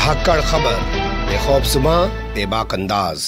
धाकड़ खबर, बेखौफजुबां, बेबाक अंदाज।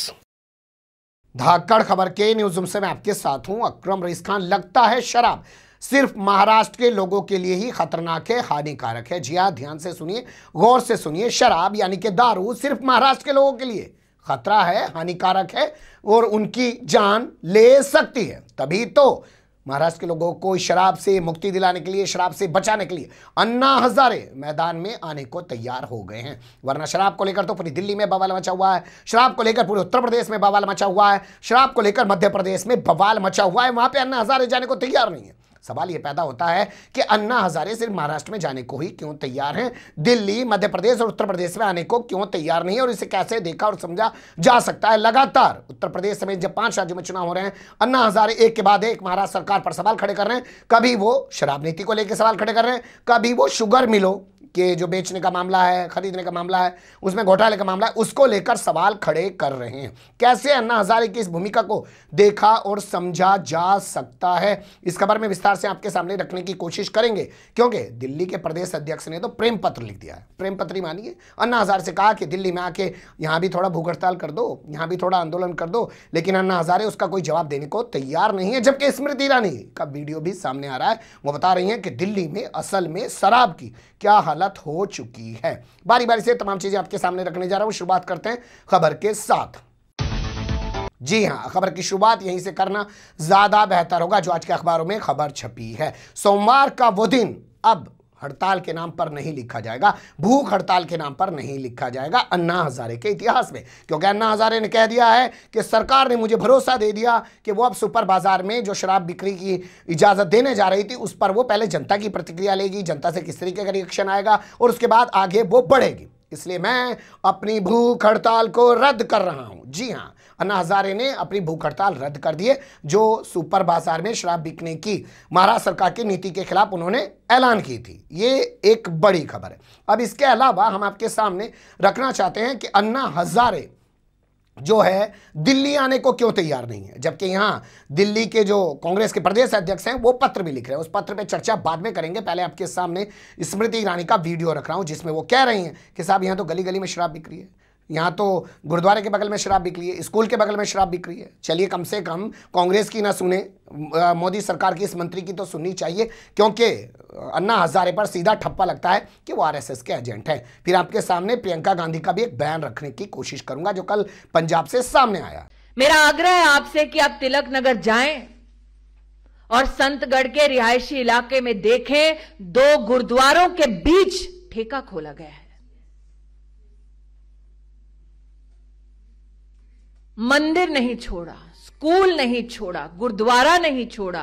धाकड़ खबर के न्यूज़ रूम से मैं आपके साथ हूं अकरम रईस खान। लगता है शराब सिर्फ महाराष्ट्र के लोगों के लिए ही खतरनाक है, हानिकारक है। जी हां, ध्यान से सुनिए, गौर से सुनिए। शराब यानी कि दारू सिर्फ महाराष्ट्र के लोगों के लिए खतरा है, हानिकारक है और उनकी जान ले सकती है। तभी तो महाराष्ट्र के लोगों को शराब से मुक्ति दिलाने के लिए, शराब से बचाने के लिए अन्ना हजारे मैदान में आने को तैयार हो गए हैं। वरना शराब को लेकर तो पूरी दिल्ली में बवाल मचा हुआ है, शराब को लेकर पूरे उत्तर प्रदेश में बवाल मचा हुआ है, शराब को लेकर मध्य प्रदेश में बवाल मचा हुआ है। वहां पे अन्ना हजारे जाने को तैयार नहीं है। सवाल यह पैदा होता है कि अन्ना हजारे सिर्फ महाराष्ट्र में जाने को ही क्यों तैयार हैं, दिल्ली, मध्य प्रदेश और उत्तर प्रदेश में आने को क्यों तैयार नहीं है, और इसे कैसे देखा और समझा जा सकता है। लगातार उत्तर प्रदेश समेत जब 5 राज्यों में चुनाव हो रहे हैं, अन्ना हजारे एक के बाद एक महाराष्ट्र सरकार पर सवाल खड़े कर रहे हैं। कभी वो शराब नीति को लेकर सवाल खड़े कर रहे हैं, कभी वो शुगर मिलों के जो बेचने का मामला है, खरीदने का मामला है, उसमें घोटाले का मामला है, उसको लेकर सवाल खड़े कर रहे हैं। कैसे अन्ना हजारे की इस भूमिका को देखा और समझा जा सकता है, इस खबर में विस्तार से आपके सामने रखने की कोशिश करेंगे। क्योंकि दिल्ली के प्रदेश अध्यक्ष ने तो प्रेम पत्र लिख दिया है। प्रेम पत्र ही मानिए, अन्ना हजारे से कहा कि दिल्ली में आके यहां भी थोड़ा भूख हड़ताल कर दो, यहां भी थोड़ा आंदोलन कर दो, लेकिन अन्ना हजारे उसका कोई जवाब देने को तैयार नहीं है। जबकि स्मृति ईरानी का वीडियो भी सामने आ रहा है, वो बता रही हैं कि दिल्ली में असल में शराब की क्या हालत हो चुकी है। बारी बारी से तमाम चीजें आपके सामने रखने जा रहा हूं। शुरुआत करते हैं खबर के साथ। जी हां, खबर की शुरुआत यहीं से करना ज्यादा बेहतर होगा जो आज के अखबारों में खबर छपी है। सोमवार का वो दिन अब हड़ताल के नाम पर नहीं लिखा जाएगा, भूख हड़ताल के नाम पर नहीं लिखा जाएगा अन्ना हजारे के इतिहास में। क्योंकि अन्ना हजारे ने कह दिया है कि सरकार ने मुझे भरोसा दे दिया कि वो अब सुपर बाजार में जो शराब बिक्री की इजाजत देने जा रही थी, उस पर वो पहले जनता की प्रतिक्रिया लेगी, जनता से किस तरीके का रिएक्शन आएगा और उसके बाद आगे वो बढ़ेगी। इसलिए मैं अपनी भूख हड़ताल को रद्द कर रहा हूं। जी हां, अन्ना हजारे ने अपनी भूख हड़ताल रद्द कर दिए जो सुपर बाजार में शराब बिकने की महाराष्ट्र सरकार की नीति के खिलाफ उन्होंने ऐलान की थी। ये एक बड़ी खबर है। अब इसके अलावा हम आपके सामने रखना चाहते हैं कि अन्ना हजारे जो है दिल्ली आने को क्यों तैयार नहीं है, जबकि यहां दिल्ली के जो कांग्रेस के प्रदेश अध्यक्ष हैं वो पत्र भी लिख रहे हैं। उस पत्र पे चर्चा बाद में करेंगे। पहले आपके सामने स्मृति ईरानी का वीडियो रख रहा हूं जिसमें वो कह रही हैं कि साहब यहां तो गली गली में शराब बिक रही है, यहाँ तो गुरुद्वारे के बगल में शराब बिक रही है, स्कूल के बगल में शराब बिक रही है। चलिए कम से कम कांग्रेस की ना सुने, मोदी सरकार की इस मंत्री की तो सुननी चाहिए। क्योंकि अन्ना हजारे पर सीधा ठप्पा लगता है कि वो आरएसएस के एजेंट हैं। फिर आपके सामने प्रियंका गांधी का भी एक बयान रखने की कोशिश करूंगा जो कल पंजाब से सामने आया। मेरा आग्रह है आपसे कि आप तिलक नगर जाएं और संतगढ़ के रिहायशी इलाके में देखें, 2 गुरुद्वारों के बीच ठेका खोला गया है। मंदिर नहीं छोड़ा, स्कूल नहीं छोड़ा, गुरुद्वारा नहीं छोड़ा।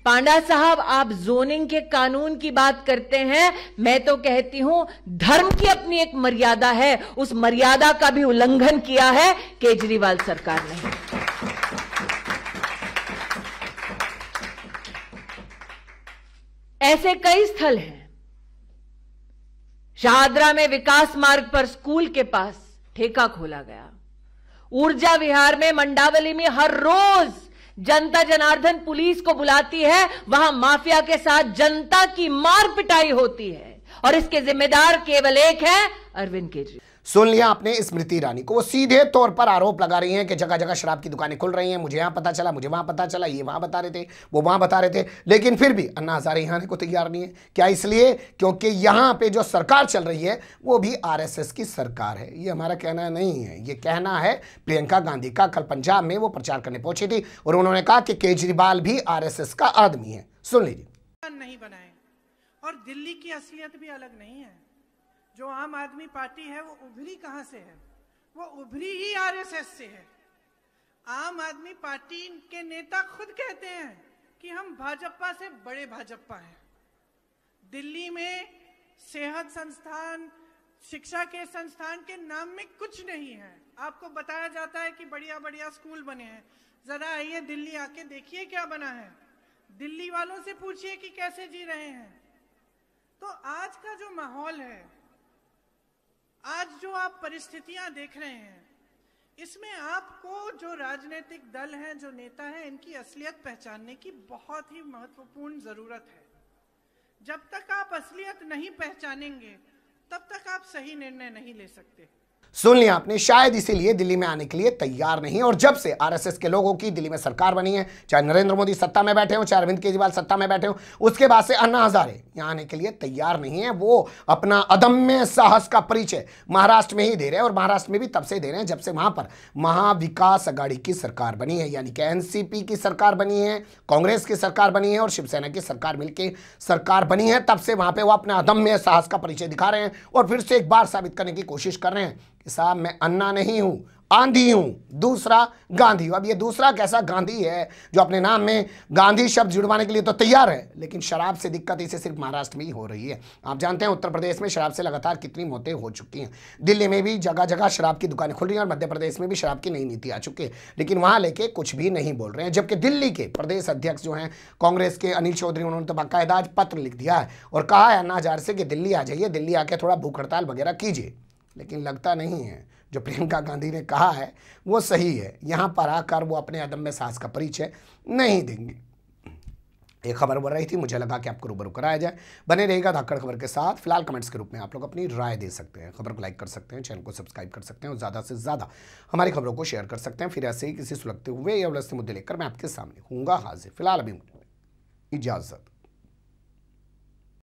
पांडा साहब, आप जोनिंग के कानून की बात करते हैं, मैं तो कहती हूं धर्म की अपनी एक मर्यादा है, उस मर्यादा का भी उल्लंघन किया है केजरीवाल सरकार ने। ऐसे कई स्थल हैं। शाहदरा में विकास मार्ग पर स्कूल के पास ठेका खोला गया। ऊर्जा विहार में मंडावली में हर रोज जनता जनार्दन पुलिस को बुलाती है, वहां माफिया के साथ जनता की मार पिटाई होती है और इसके जिम्मेदार केवल एक है, अरविंद केजरीवाल। सुन लिया आपने स्मृति ईरानी को। वो सीधे तौर पर आरोप लगा रही हैं कि जगह जगह शराब की दुकानें खुल रही हैं, मुझे यहां पता चला, मुझे वहां पता चला, ये वहां बता रहे थे, वो वहां बता रहे थे, लेकिन फिर भी अन्ना हजारे यहां आने को तैयार नहीं है। क्या इसलिए? क्योंकि यहां पे जो सरकार चल रही है वो भी आरएसएस की सरकार है। ये हमारा कहना नहीं है, ये कहना है प्रियंका गांधी का। कल पंजाब में वो प्रचार करने पहुंची थी और उन्होंने कहा कि केजरीवाल भी आरएसएस का आदमी है। सुन लीजिए। नहीं बनाए और दिल्ली की असलियत भी अलग नहीं है। जो आम आदमी पार्टी है वो उभरी कहां से है? वो उभरी ही आरएसएस से है। आम आदमी पार्टी के नेता खुद कहते हैं कि हम भाजपा से बड़े भाजपा हैं। दिल्ली में सेहत संस्थान, शिक्षा के संस्थान के नाम में कुछ नहीं है। आपको बताया जाता है कि बढ़िया बढ़िया स्कूल बने हैं। जरा आइए दिल्ली आके देखिए क्या बना है। दिल्ली वालों से पूछिए कि कैसे जी रहे हैं। तो आज का जो माहौल है, आज जो आप परिस्थितियां देख रहे हैं, इसमें आपको जो राजनीतिक दल हैं, जो नेता हैं, इनकी असलियत पहचानने की बहुत ही महत्वपूर्ण जरूरत है। जब तक आप असलियत नहीं पहचानेंगे तब तक आप सही निर्णय नहीं ले सकते। सुन लिया आपने, शायद इसीलिए दिल्ली में आने के लिए तैयार नहीं। और जब से आरएसएस के लोगों की दिल्ली में सरकार बनी है, चाहे नरेंद्र मोदी सत्ता में बैठे हो, चाहे अरविंद केजरीवाल सत्ता में बैठे हो, उसके बाद से अन्ना हजारे यहां आने के लिए तैयार नहीं है। वो अपना अदम्य साहस का परिचय महाराष्ट्र में ही दे रहे हैं, और महाराष्ट्र में भी तब से दे रहे हैं जब से वहां पर महाविकास अघाड़ी की सरकार बनी है, यानी कि एनसीपी की सरकार बनी है, कांग्रेस की सरकार बनी है और शिवसेना की सरकार मिलकर सरकार बनी है। तब से वहां पर वो अपना अदम्य साहस का परिचय दिखा रहे हैं और फिर से एक बार साबित करने की कोशिश कर रहे हैं कि साहब मैं अन्ना नहीं हूं, आंधी हूं, दूसरा गांधी हूं। अब ये दूसरा कैसा गांधी है जो अपने नाम में गांधी शब्द जुड़वाने के लिए तो तैयार है, लेकिन शराब से दिक्कत इसे सिर्फ महाराष्ट्र में ही हो रही है। आप जानते हैं उत्तर प्रदेश में शराब से लगातार कितनी मौतें हो चुकी हैं, दिल्ली में भी जगह जगह शराब की दुकानें खुल रही हैं और मध्य प्रदेश में भी शराब की नई नीति आ चुकी है, लेकिन वहां लेके कुछ भी नहीं बोल रहे हैं। जबकि दिल्ली के प्रदेश अध्यक्ष जो हैं कांग्रेस के अनिल चौधरी, उन्होंने तो बाकायदा आज पत्र लिख दिया है और कहा है अन्ना हजारे से कि दिल्ली आ जाइए, दिल्ली आके थोड़ा भूख हड़ताल वगैरह कीजिए। लेकिन लगता नहीं है जो प्रियंका गांधी ने कहा है वो सही है। यहां पर आकर वो अपने अदम्य साहस का परिचय नहीं देंगे। एक खबर बढ़ रही थी, मुझे लगा कि आपको रूबरू कराया जाए। बने रहेगा धाकड़ खबर के साथ। फिलहाल कमेंट्स के रूप में आप लोग अपनी राय दे सकते हैं, खबर को लाइक कर सकते हैं, चैनल को सब्सक्राइब कर सकते हैं और ज़्यादा से ज़्यादा हमारी खबरों को शेयर कर सकते हैं। फिर ऐसे ही किसी सुलगते हुए या उलझते मुद्दे लेकर मैं आपके सामने हूँगा हाजिर। फिलहाल अभी इजाज़त।